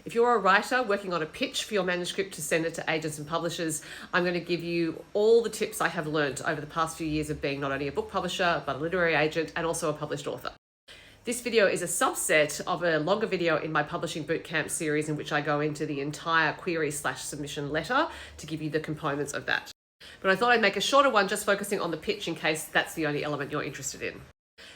If you're a writer working on a pitch for your manuscript to send it to agents and publishers, I'm going to give you all the tips I have learned over the past few years of being not only a book publisher, but a literary agent and also a published author. This video is a subset of a longer video in my Publishing Bootcamp series in which I go into the entire query/submission letter to give you the components of that. But I thought I'd make a shorter one just focusing on the pitch in case that's the only element you're interested in.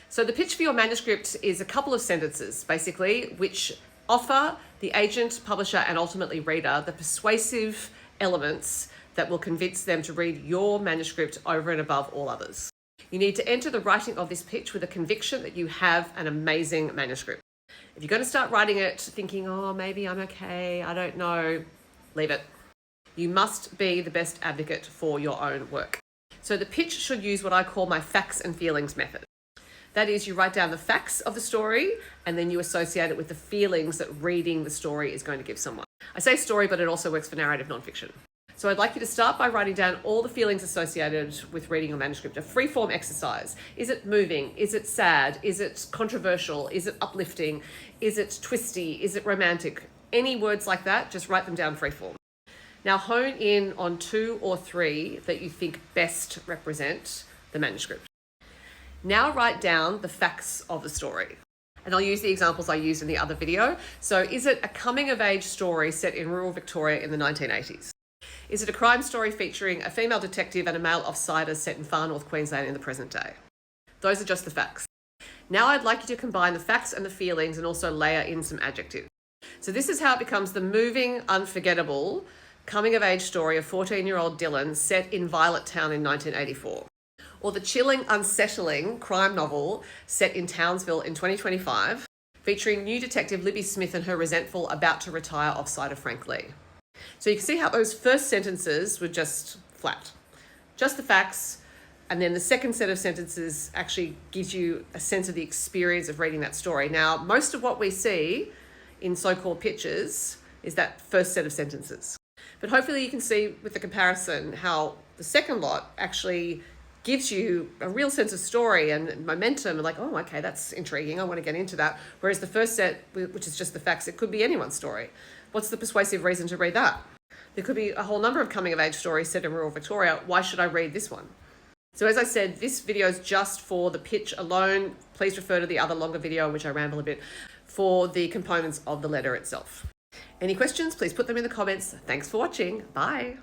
So the pitch for your manuscript is a couple of sentences, basically, which offer the agent, publisher, and ultimately reader the persuasive elements that will convince them to read your manuscript over and above all others. You need to enter the writing of this pitch with a conviction that you have an amazing manuscript. If you're going to start writing it thinking, oh, maybe I'm okay, I don't know, leave it. You must be the best advocate for your own work. So the pitch should use what I call my facts and feelings method. That is, you write down the facts of the story and then you associate it with the feelings that reading the story is going to give someone. I say story, but it also works for narrative nonfiction. So I'd like you to start by writing down all the feelings associated with reading your manuscript, a free-form exercise. Is it moving? Is it sad? Is it controversial? Is it uplifting? Is it twisty? Is it romantic? Any words like that, just write them down free-form. Now hone in on 2 or 3 that you think best represent the manuscript. Now write down the facts of the story. And I'll use the examples I used in the other video. So is it a coming-of-age story set in rural Victoria in the 1980s? Is it a crime story featuring a female detective and a male offsider set in far north Queensland in the present day? Those are just the facts. Now I'd like you to combine the facts and the feelings and also layer in some adjectives. So this is how it becomes the moving, unforgettable coming-of-age story of 14-year-old Dylan set in Violet Town in 1984. Or the chilling, unsettling crime novel set in Townsville in 2025, featuring new detective Libby Smith and her resentful about-to-retire offsider Frank Lee. So you can see how those first sentences were just flat. Just the facts, and then the second set of sentences actually gives you a sense of the experience of reading that story. Now, most of what we see in so-called pitches is that first set of sentences. But hopefully you can see with the comparison how the second lot actually gives you a real sense of story and momentum and like, oh, okay, that's intriguing. I want to get into that. Whereas the first set, which is just the facts, it could be anyone's story. What's the persuasive reason to read that? There could be a whole number of coming of age stories set in rural Victoria. Why should I read this one? So as I said, this video is just for the pitch alone. Please refer to the other longer video in which I ramble a bit for the components of the letter itself. Any questions, please put them in the comments. Thanks for watching. Bye.